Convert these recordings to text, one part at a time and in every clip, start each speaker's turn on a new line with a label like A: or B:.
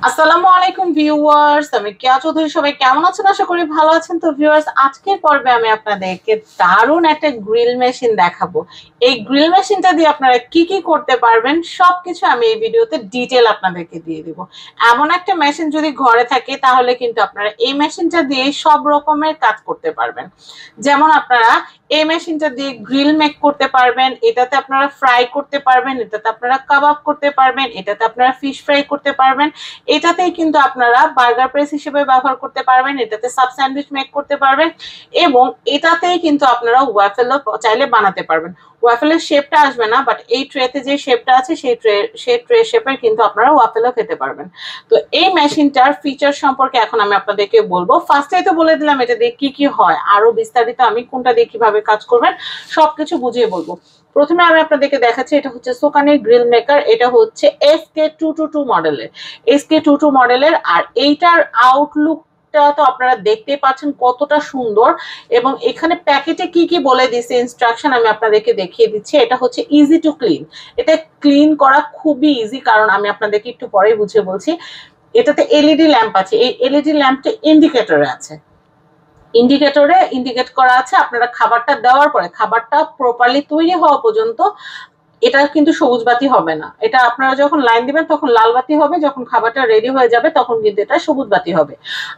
A: আসসালামু আলাইকুম ভিউয়ার্স, আমি কেয়া চৌধুরী। সবাই কেমন আছেন? আশা করি ভালো আছেন। তো ভিউয়ার্স, আজকের পর্বে আমি আপনাদেরকে দারুণ একটা গ্রিল মেশিন দেখাবো। এই গ্রিল মেশিনটা দিয়ে আপনারা কি কি করতে পারবেন সবকিছু আমি এই ভিডিওতে ডিটেল আপনাদেরকে দিয়ে দিব। এমন একটা মেশিন যদি ঘরে থাকে তাহলে কিন্তু আপনারা এই মেশিনটা দিয়ে সব রকমের কাজ করতে পারবেন। যেমন আপনারা এই মেশিনটা দিয়ে গ্রিল মেক করতে পারবেন, এটাতে আপনারা ফ্রাই করতে পারবেন, এটাতে আপনারা কাবাব করতে পারবেন, এটাতে আপনারা ফিশ ফ্রাই করতে পারবেন, এটাতেই কিন্তু আপনারা বার্গার প্রেস হিসেবে ব্যবহার করতে পারবেন, এটাতে সাব স্যান্ডউইচ মেক করতে পারবেন এবং এটাতেই কিন্তু আপনারা ওয়াফেলও চাইলে বানাতে পারবেন। ওয়াফেলের শেপটা আসবে না, বাট এই ট্রেতে যে শেপটা আছে সেই ট্রে শেপের কিন্তু আপনারা ওয়াফেলও খেতে পারবেন। তো এই মেশিনটার ফিচার সম্পর্কে এখন আমি আপনাদেরকে বলবো। ফার্স্টেই তো বলে দিলাম এটা দিয়ে কি কি হয়, আরো বিস্তারিত আমি কোনটা দিয়ে কিভাবে কাজ করবেন সবকিছু বুঝিয়ে বলবো। প্রথমে আমি আপনাদেরকে দেখাচ্ছি, এটা হচ্ছে সোকানির গ্রিল মেকার। এটা হচ্ছে SK222 মডেলের, SK22 মডেলের। আর এইটার আউটলুক তো আপনারা দেখতেই পাচ্ছেন কতটা সুন্দর। এবং এখানে প্যাকেটে কি কি বলে দিয়েছে ইনস্ট্রাকশন আমি আপনাদেরকে দেখিয়ে দিচ্ছি। এটা হচ্ছে ইজি টু ক্লিন, এটা ক্লিন করা খুবই ইজি, কারণ আমি আপনাদেরকে একটু পরেই বুঝিয়ে বলছি। এটাতে এলইডি ল্যাম্প আছে, এই এলইডি ল্যাম্পটা ইন্ডিকেটরে আছে, ইন্ডিকেটরে ইন্ডিকেট করা আছে। আপনারা খাবারটা দেওয়ার পরে খাবারটা প্রপারলি তৈরি হওয়া পর্যন্ত এটা কিন্তু সবুজ বাতি হবে না। এটা আপনারা যখন লাইন দিবেন তখন লাল বাতি হবে, যখন খাবারটা রেডি হয়ে যাবে তখন কিন্তু এটা সবুজ বাতি হবে।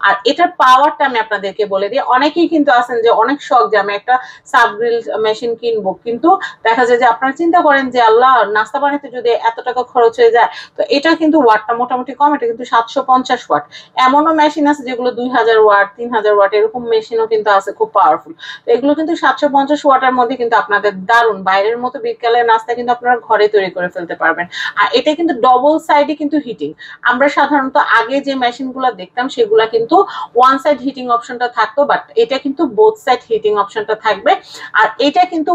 A: আর এটার পাওয়ারটা আমি আপনাদেরকে বলে দিই। অনেকেই কিন্তু আছেন যে অনেক শখ যে আমি একটা সাব গ্রিল মেশিন কিনবো, কিন্তু দেখা যায় যে আপনারা চিন্তা করেন যে আল্লাহ, নাস্তা বানাতে যদি এত টাকা খরচ হয়ে যায়, তো এটা কিন্তু ওয়াটটা মোটামুটি কম, এটা কিন্তু 750 ওয়াট। এমনও মেশিন আছে যেগুলো 2000 ওয়াট, 3000 ওয়াট, এরকম মেশিনও কিন্তু আছে খুব পাওয়ারফুল। তো এগুলো কিন্তু 750 ওয়াটের মধ্যে কিন্তু আপনাদের দারুণ বাইরের মতো বিকেলের নাস্তা কিন্তু আপনারা ঘরে তৈরি করে ফেলতে পারবেন। আর এটা কিন্তু ডবল সাইডে কিন্তু হিটিং। আমরা সাধারণত আগে যে মেশিনগুলো দেখতাম সেগুলা কিন্তু ওয়ান সাইড হিটিং অপশনটা থাকতো, বাট এটা কিন্তু বোথ সাইড হিটিং অপশনটা থাকবে। আর এটা কিন্তু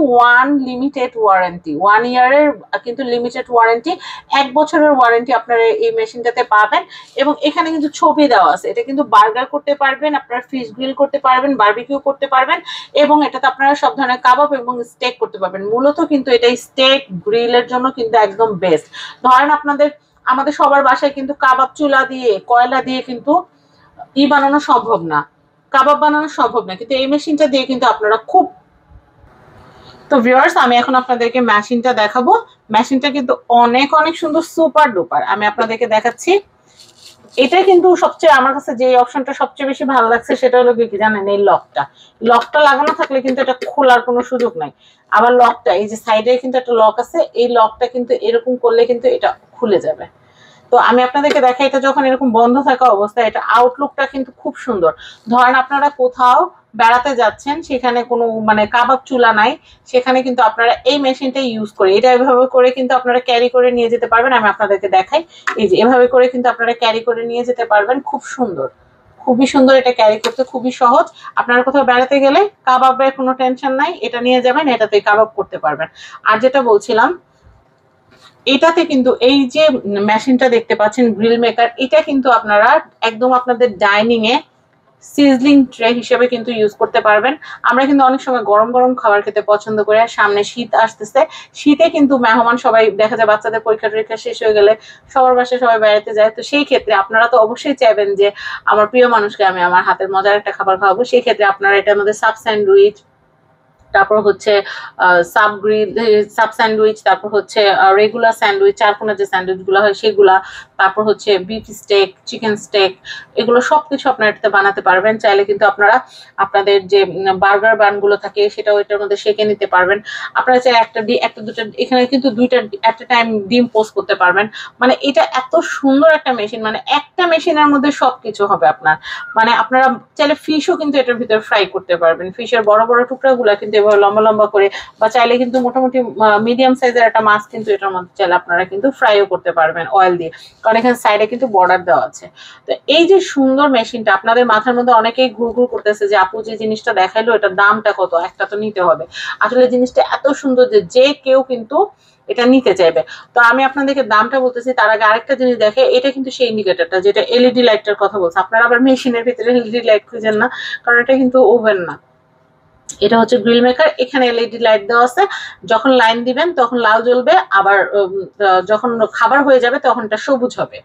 A: লিমিটেড ওয়ারেন্টি, 1 ইয়ারের কিন্তু লিমিটেড ওয়ারেন্টি, 1 বছরের ওয়ারেন্টি আপনারা এই মেশিনটাতে পাবেন। এবং এখানে কিন্তু ছবি দেওয়া আছে, এটা কিন্তু বার্গার করতে পারবেন, আপনারা ফিশ গ্রিল করতে পারবেন, বারবিকিউ করতে পারবেন, এবং এটাতে আপনারা সব ধরনের কাবাব এবং স্টেক করতে পারবেন। মূলত কিন্তু এটা স্টেক গ্রিলের জন্য কিন্তু একদম বেস্ট। ধরেন আমাদের সবার বাসায় কিন্তু কাবাব চুলা দিয়ে, কয়লা দিয়ে কিন্তু বানানো সম্ভব না, কাবাব বানানো সম্ভব না, কিন্তু এই মেশিনটা দিয়ে কিন্তু আপনারা খুব। তো ভিউয়ার্স, আমি এখন আপনাদেরকে মেশিনটা দেখাবো। মেশিনটা কিন্তু অনেক অনেক সুন্দর, সুপার ডুপার। আমি আপনাদেরকে দেখাচ্ছি। এটা কিন্তু সবচেয়ে আমার কাছে যে অপশনটা সবচেয়ে বেশি ভালো লাগছে সেটা হলো কি জানেন, এই লকটা। লকটা লাগানো থাকলে কিন্তু এটা খোলার কোনো সুযোগ নাই। আবার লকটা, এই যে সাইডে কিন্তু একটা লক আছে, এই লকটা কিন্তু এরকম করলে কিন্তু এটা খুলে যাবে। তো আমি আপনাদেরকে দেখাই, এটা যখন এরকম বন্ধ থাকা অবস্থায় এটা আউটলুকটা কিন্তু খুব সুন্দর। ধরেন আপনারা কোথাও বেড়াতে যাচ্ছেন, সেখানে কোনো মানে কাবাব চুলা নাই, সেখানে কিন্তু আপনারা এই মেশিনটা ইউজ করে, এটা এভাবে করে কিন্তু আপনারা ক্যারি করে নিয়ে যেতে পারবেন। আমি আপনাদেরকে দেখাই, এই যে এভাবে করে কিন্তু আপনারা ক্যারি করে নিয়ে যেতে পারবেন। খুব সুন্দর, খুবই সুন্দর, এটা ক্যারি করতে খুবই সহজ। আপনারা কোথাও বেড়াতে গেলে কাবাবের কোনো টেনশন নাই, এটা নিয়ে যাবেন, এটাতে কাবাব করতে পারবেন। আর যেটা বলছিলাম, এটাতে কিন্তু এই যে মেশিনটা দেখতে পাচ্ছেন গ্রিল মেকার, এটা কিন্তু আপনারা একদম আপনাদের ডাইনিং এ সিজলিং ট্রে হিসেবে কিন্তু ইউজ করতে পারবেন। আমরা কিন্তু অনেক সময় গরম গরম খাবার খেতে পছন্দ করি, আর সামনে শীত আসতেছে, শীতে কিন্তু মেহমান সবাই দেখা যায়, বাচ্চাদের পরীক্ষা টরীক্ষা শেষ হয়ে গেলে সবার বাসায় সবাই বেড়াতে যায়। তো সেই ক্ষেত্রে আপনারা তো অবশ্যই চাইবেন যে আমার প্রিয় মানুষকে আমি আমার হাতের মজার একটা খাবার খাওয়াবো। সেই ক্ষেত্রে আপনারা এটার মধ্যে সাব স্যান্ডউইচ, তারপর হচ্ছে সাব গ্রিল, সাব স্যান্ডউইচ, তারপর হচ্ছে রেগুলার স্যান্ডউইচ, চারকোনা যে স্যান্ডউইচ গুলো হয় সেগুলা, তারপর হচ্ছে বিফ স্টেক, চিকেন স্টেক, এগুলো সবকিছু আপনারা এটাতে বানাতে পারবেন। চাইলে কিন্তু আপনারা আপনাদের যে বার্গার বানগুলো থাকে সেটাও এটার মধ্যে সেঁকে নিতে পারবেন। আপনারা চাই একটা দুটা, এখানে কিন্তু দুইটা এট এ টাইম ডিম পোস্ট করতে পারবেন। মানে এটা এত সুন্দর একটা মেশিন, মানে একটা মেশিনের মধ্যে সবকিছু হবে আপনার। মানে আপনারা চাইলে ফিশও কিন্তু এটার ভিতরে ফ্রাই করতে পারবেন, ফিশের বড় বড় টুকরাগুলো কিন্তু এভাবে লম্বা লম্বা করে, বা চাইলে কিন্তু মোটামুটি মিডিয়াম সাইজের একটা মাছ কিন্তু এটার মধ্যে চাইলে আপনারা কিন্তু ফ্রাইও করতে পারবেন অয়েল দিয়ে, কারণ এখানে সাইডে কিন্তু বর্ডার দেওয়া আছে। তো এই যে সুন্দর মেশিনটা, আপনাদের মাথার মধ্যে অনেকেই ঘুরঘুর করতেছে যে আপু যে জিনিসটা দেখাইলো এটার দামটা কত, একটা তো নিতে হবে। আসলে জিনিসটা এত সুন্দর যে যে কেউ কিন্তু এটা নিতে চাইবে। তো আমি আপনাদেরকে দামটা বলতেছি, তার আগে আরেকটা জিনিস দেখে, এটা কিন্তু সেই ইন্ডিকেটরটা যেটা এলইডি লাইটটার কথা বলছে। আপনারা আবার মেশিনের ভিতরে এলইডি লাইট খুঁজেন না, কারণ এটা কিন্তু ওভেন না, এটা হচ্ছে গ্রিল মেকার। এখানে এলইডি লাইট দেওয়া আছে, যখন লাইন দিবেন তখন লাল জ্বলবে, আবার যখন খাবার হয়ে যাবে তখন এটা সবুজ হবে।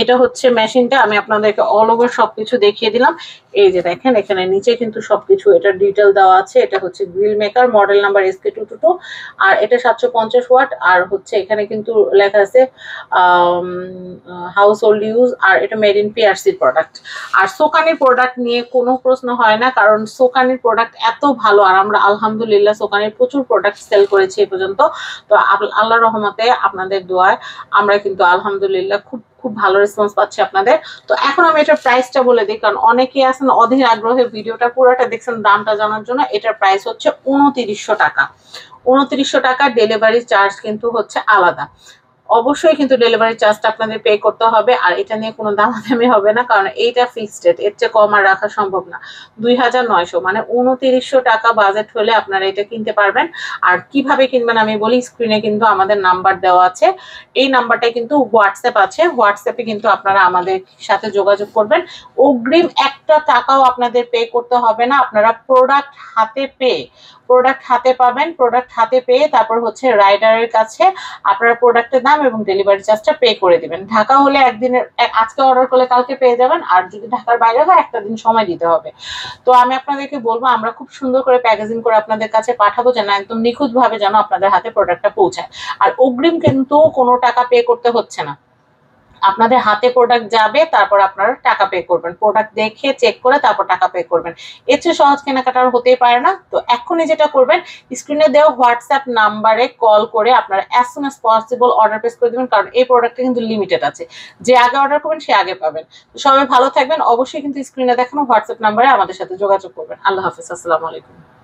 A: এটা হচ্ছে মেশিনটা, আমি আপনাদেরকে অল ওভার সবকিছু দেখিয়ে দিলাম। এই যে দেখেন এখানে নিচে কিন্তু সবকিছু এটার ডিটেল দেওয়া আছে। এটা হচ্ছে grill maker, model number SK222, আর এটা 750 ওয়াট। আর হচ্ছে এখানে কিন্তু লেখা আছে হাউস হোল্ড ইউজ, আর এটা মেড ইন PRC প্রোডাক্ট। আর সোকানির প্রোডাক্ট নিয়ে কোনো প্রশ্ন হয় না, কারণ সোকানির প্রোডাক্ট এত ভালো, আর আমরা আলহামদুলিল্লাহ সোকানির প্রচুর প্রোডাক্ট সেল করেছি এ পর্যন্ত। তো আল্লাহর রহমতে আপনাদের দোয়ায় আমরা কিন্তু আলহামদুলিল্লাহ খুব খুব ভালো রেসপন্স পাচ্ছি আপনাদের। তো এখন আমি এটার প্রাইসটা বলে দিই, কারণ অনেকেই আছেন অধীর আগ্রহে ভিডিওটা পুরোটা দেখছেন দামটা জানার জন্য। এটার প্রাইস হচ্ছে 2900 টাকা। 2900 টাকা। ডেলিভারি চার্জ কিন্তু হচ্ছে আলাদা। অবশ্যই কিন্তু ডেলিভারি চার্জটা আপনাদের পে করতে হবে, আর এটা নিয়ে কোনো দামাদামি হবে না, কারণ এইটা ফিক্সড রেট, এর চেয়ে কম আর রাখা সম্ভব না। 2900 মানে 2900 টাকা বাজেট হলে আপনারা এটা কিনতে পারবেন। আর কিভাবে কিনবেন আমি বলি, স্ক্রিনে কিন্তু আমাদের নাম্বার দেওয়া আছে, এই নাম্বারটায় কিন্তু হোয়াটসঅ্যাপ আছে, হোয়াটসঅ্যাপে কিন্তু আপনারা আমাদের সাথে যোগাযোগ করবেন। অগ্রিম একটা টাকাও আপনাদের পে করতে হবে না, আপনারা প্রোডাক্ট হাতে পাবেন। প্রোডাক্ট হাতে পেয়ে তারপর হচ্ছে রাইডারের কাছে আপনারা প্রোডাক্টের দাম এবং ডেলিভারি চার্জটা পে করে দিবেন। ঢাকা হলে একদিনের, আজকে অর্ডার করলে কালকে পেয়ে যাবেন, আর যদি ঢাকার বাইরে হয় একটা দিন সময় দিতে হবে। তো আমি আপনাদেরকে বলবো আমরা খুব সুন্দর করে প্যাকেজিং করে আপনাদের কাছে পাঠাবো, যেন একদম নিখুঁত ভাবে যেন আপনাদের হাতে প্রোডাক্টটা পৌঁছায়। আর অগ্রিম কিন্তু কোনো টাকা পে করতে হচ্ছে না, আপনাদের হাতে প্রোডাক্ট যাবে, তারপর আপনারা টাকা পে করবেন, প্রোডাক্ট দেখে চেক করে তারপর টাকা পে করবেন। এর চেয়ে সহজ কেনাকাটা হতেই পারে না। তো এখনই যেটা করবেন, স্ক্রিনে দেওয়া হোয়াটসঅ্যাপ নাম্বারে কল করে আপনারা as soon as possible order place করে দেবেন, কারণ এই প্রোডাক্টটা কিন্তু লিমিটেড আছে, যে আগে অর্ডার করবেন সে আগে পাবেন। তো সবাই ভালো থাকবেন, অবশ্যই কিন্তু স্ক্রিনে দেখানো হোয়াটসঅ্যাপ নাম্বারে আমাদের সাথে যোগাযোগ করবেন। আল্লাহ হাফেজ, আসসালামু আলাইকুম।